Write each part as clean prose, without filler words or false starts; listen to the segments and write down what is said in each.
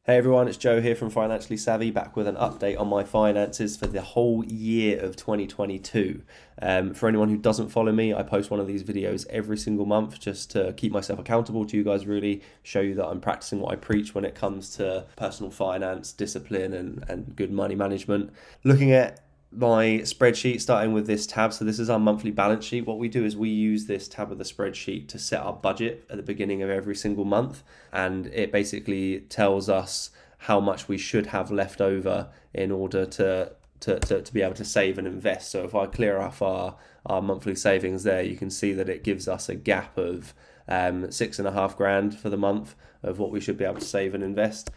Hey everyone, it's Joe here from Financially Savvy, back with an update on my finances for the whole year of 2022. For anyone who doesn't follow me, I post one of these videos every single month just to keep myself accountable to you guys, really show you that I'm practicing what I preach when it comes to personal finance, discipline, and good money management. Looking at my spreadsheet, starting with this tab. So this is our monthly balance sheet. What we do is we use this tab of the spreadsheet to set our budget at the beginning of every single month, and it basically tells us how much we should have left over in order to be able to save and invest. So if I clear off our monthly savings there, you can see that it gives us a gap of £6,500 for the month of what we should be able to save and invest.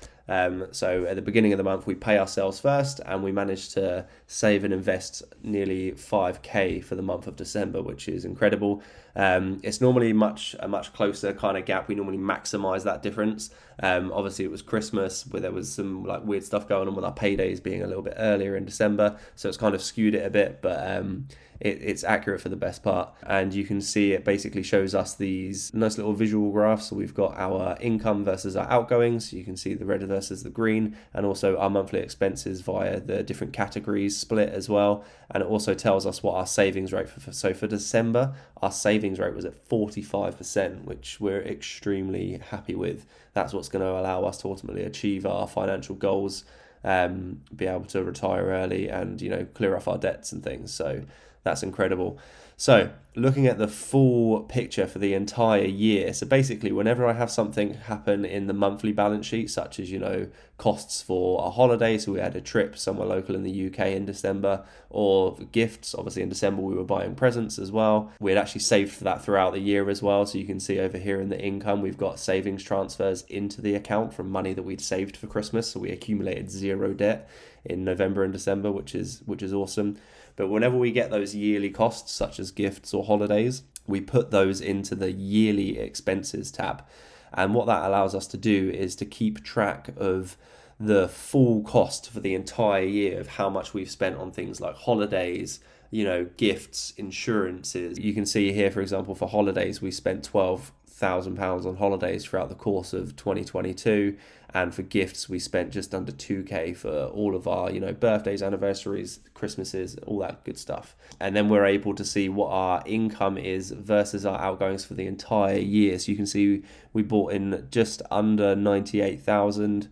So at the beginning of the month, we pay ourselves first, and we managed to save and invest nearly 5k for the month of December, which is incredible. It's normally a much closer kind of gap. We normally maximize that difference. Obviously, it was Christmas, where there was some like weird stuff going on with our paydays being a little bit earlier in December, so it's kind of skewed it a bit, but it's accurate for the best part. And you can see it basically shows us these nice little visual graphs. So we've got our income versus our outgoings. So you can see the red versus the green, and also our monthly expenses via the different categories split as well. And it also tells us what our savings rate so for December, our savings rate was at 45%, which we're extremely happy with. That's what's going to allow us to ultimately achieve our financial goals, be able to retire early, and clear off our debts and things. So that's incredible. So looking at the full picture for the entire year. So basically, whenever I have something happen in the monthly balance sheet, such as, costs for a holiday, so we had a trip somewhere local in the UK in December, or gifts, obviously in December we were buying presents as well. We had actually saved for that throughout the year as well. So you can see over here in the income, we've got savings transfers into the account from money that we'd saved for Christmas. So we accumulated zero debt in November and December, which is awesome. But whenever we get those yearly costs, such as gifts or holidays, we put those into the yearly expenses tab. And what that allows us to do is to keep track of the full cost for the entire year of how much we've spent on things like holidays, gifts, insurances. You can see here, for example, for holidays, we spent £12,000 on holidays throughout the course of 2022. And for gifts, we spent just under 2k for all of our, birthdays, anniversaries, Christmases, all that good stuff. And then we're able to see what our income is versus our outgoings for the entire year. So you can see we bought in just over 98,000,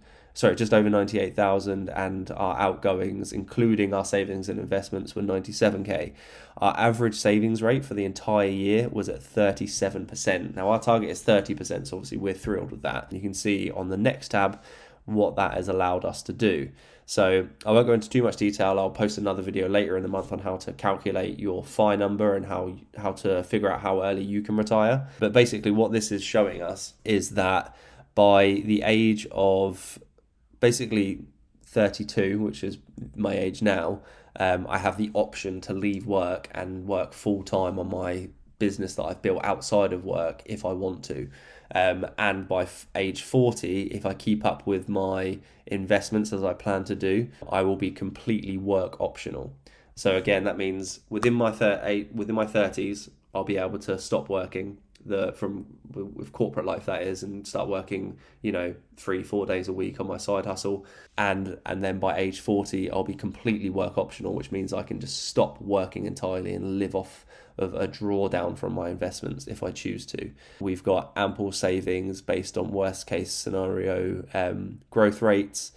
and our outgoings, including our savings and investments, were 97k. Our average savings rate for the entire year was at 37%. Now our target is 30%, so obviously we're thrilled with that. You can see on the next tab what that has allowed us to do. So I won't go into too much detail. I'll post another video later in the month on how to calculate your FI number and how to figure out how early you can retire. But basically what this is showing us is that by the age of basically 32, which is my age now, I have the option to leave work and work full time on my business that I've built outside of work if I want to. And by age 40, if I keep up with my investments as I plan to do, I will be completely work optional. So again, that means within my 30s, I'll be able to stop working with corporate life, that is, and start working 3-4 days a week on my side hustle, and then by age 40 I'll be completely work optional, which means I can just stop working entirely and live off of a drawdown from my investments if I choose to. We've got ample savings based on worst case scenario growth rates,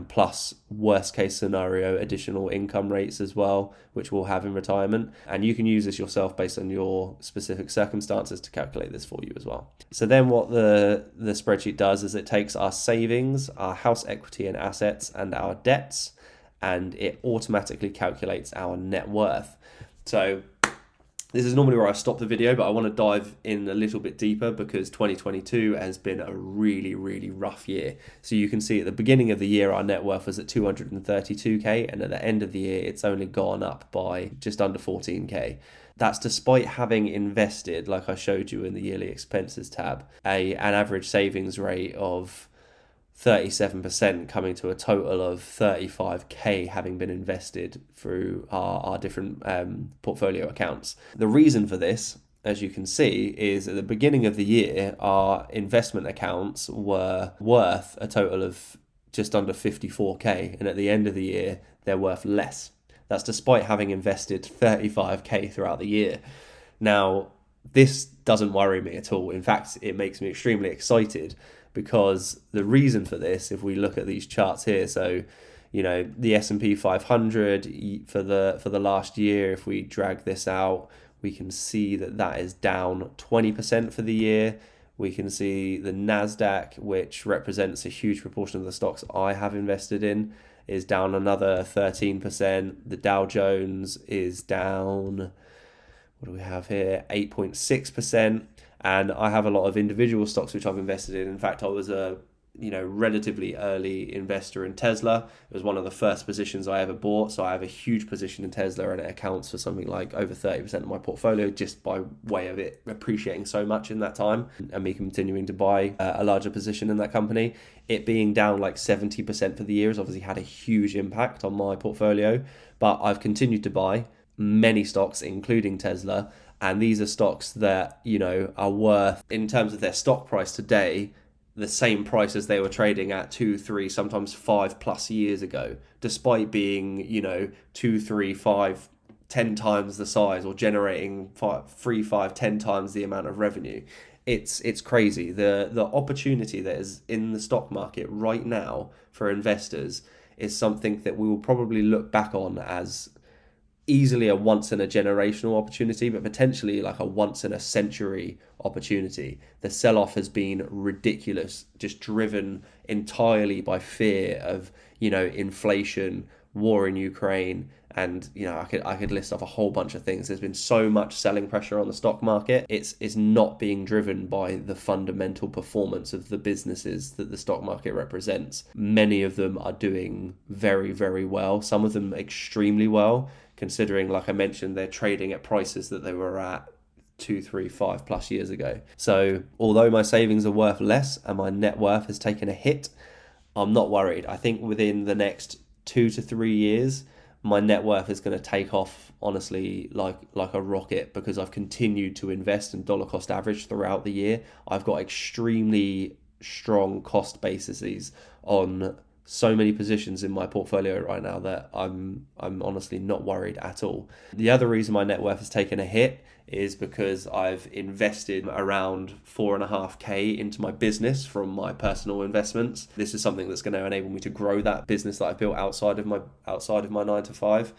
plus worst case scenario additional income rates as well, which we'll have in retirement. And you can use this yourself based on your specific circumstances to calculate this for you as well. So then what the spreadsheet does is it takes our savings, our house equity and assets, and our debts, and it automatically calculates our net worth. So this is normally where I stop the video, but I want to dive in a little bit deeper because 2022 has been a really, really rough year. So you can see at the beginning of the year, our net worth was at 232k, and at the end of the year, it's only gone up by just under 14k. That's despite having invested, like I showed you in the yearly expenses tab, an average savings rate of 37%, coming to a total of 35k having been invested through our different portfolio accounts. The reason for this, as you can see, is at the beginning of the year, our investment accounts were worth a total of just under 54k, and at the end of the year, they're worth less. That's despite having invested 35k throughout the year. Now, this doesn't worry me at all. In fact, it makes me extremely excited, because the reason for this, if we look at these charts here, so the S&P 500 for the last year, if we drag this out, we can see that is down 20% for the year. We can see the NASDAQ, which represents a huge proportion of the stocks I have invested in, is down another 13%. The Dow Jones is down, what do we have here, 8.6%. And I have a lot of individual stocks which I've invested in. In fact, I was a relatively early investor in Tesla. It was one of the first positions I ever bought. So I have a huge position in Tesla, and it accounts for something like over 30% of my portfolio, just by way of it appreciating so much in that time and me continuing to buy a larger position in that company. It being down like 70% for the year has obviously had a huge impact on my portfolio, but I've continued to buy many stocks, including Tesla. And these are stocks that, are worth, in terms of their stock price today, the same price as they were trading at 2, 3, sometimes 5+ years ago, despite being, 2, 3, 5, 10 times the size, or generating 3, 5, 10 times the amount of revenue. It's crazy. The opportunity that is in the stock market right now for investors is something that we will probably look back on as easily a once in a generational opportunity, but potentially like a once in a century opportunity. The sell-off has been ridiculous, just driven entirely by fear of, inflation, war in Ukraine, and I could list off a whole bunch of things. There's been so much selling pressure on the stock market. It's not being driven by the fundamental performance of the businesses that the stock market represents. Many of them are doing very, very well. Some of them extremely well, considering, like I mentioned, they're trading at prices that they were at 2, 3, 5+ years ago. So although my savings are worth less and my net worth has taken a hit, I'm not worried. I think within the next 2 to 3 years, my net worth is going to take off, honestly, like a rocket, because I've continued to invest in dollar cost average throughout the year. I've got extremely strong cost bases on so many positions in my portfolio right now that I'm honestly not worried at all. The other reason my net worth has taken a hit is because I've invested around 4.5k into my business from my personal investments. This is something that's going to enable me to grow that business that I've built outside of my 9 to 5.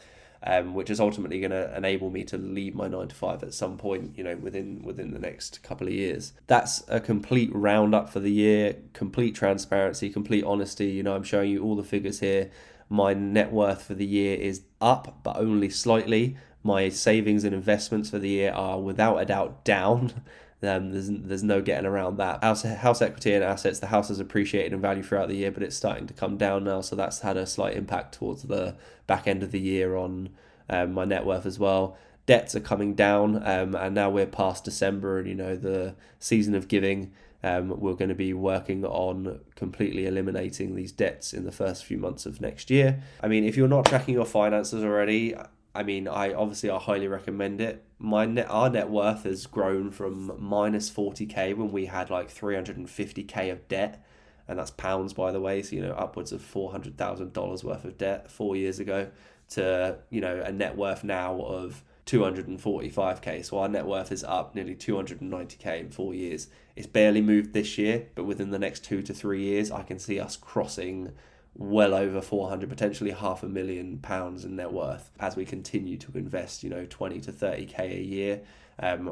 Which is ultimately going to enable me to leave my 9 to 5 at some point, within the next couple of years. That's a complete roundup for the year, complete transparency, complete honesty. I'm showing you all the figures here. My net worth for the year is up, but only slightly. My savings and investments for the year are without a doubt down. There's no getting around that. House equity and assets, the house has appreciated in value throughout the year, but it's starting to come down now, so that's had a slight impact towards the back end of the year on my net worth as well. Debts are coming down, and now we're past December, and the season of giving. We're going to be working on completely eliminating these debts in the first few months of next year. If you're not tracking your finances already, I highly recommend it. Our net worth has grown from minus 40k when we had like 350k of debt, and that's pounds, by the way, so upwards of $400,000 worth of debt 4 years ago, to a net worth now of 245k. So our net worth is up nearly 290k in 4 years. It's barely moved this year, but within the next 2 to 3 years, I can see us crossing well over 400, potentially £500,000 in net worth as we continue to invest 20 to 30k a year,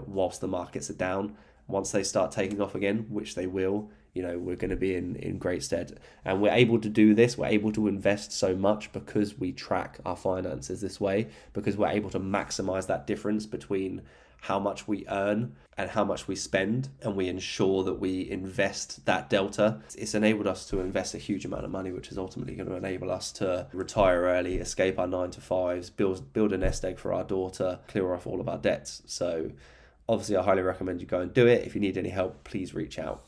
whilst the markets are down. Once they start taking off again, which they will, we're going to be in great stead. And we're able to do this, we're able to invest so much because we track our finances this way, because we're able to maximize that difference between how much we earn and how much we spend, and we ensure that we invest that delta. It's enabled us to invest a huge amount of money, which is ultimately going to enable us to retire early, escape our 9 to 5s, build a nest egg for our daughter, clear off all of our debts. So obviously I highly recommend you go and do it. If you need any help, please reach out.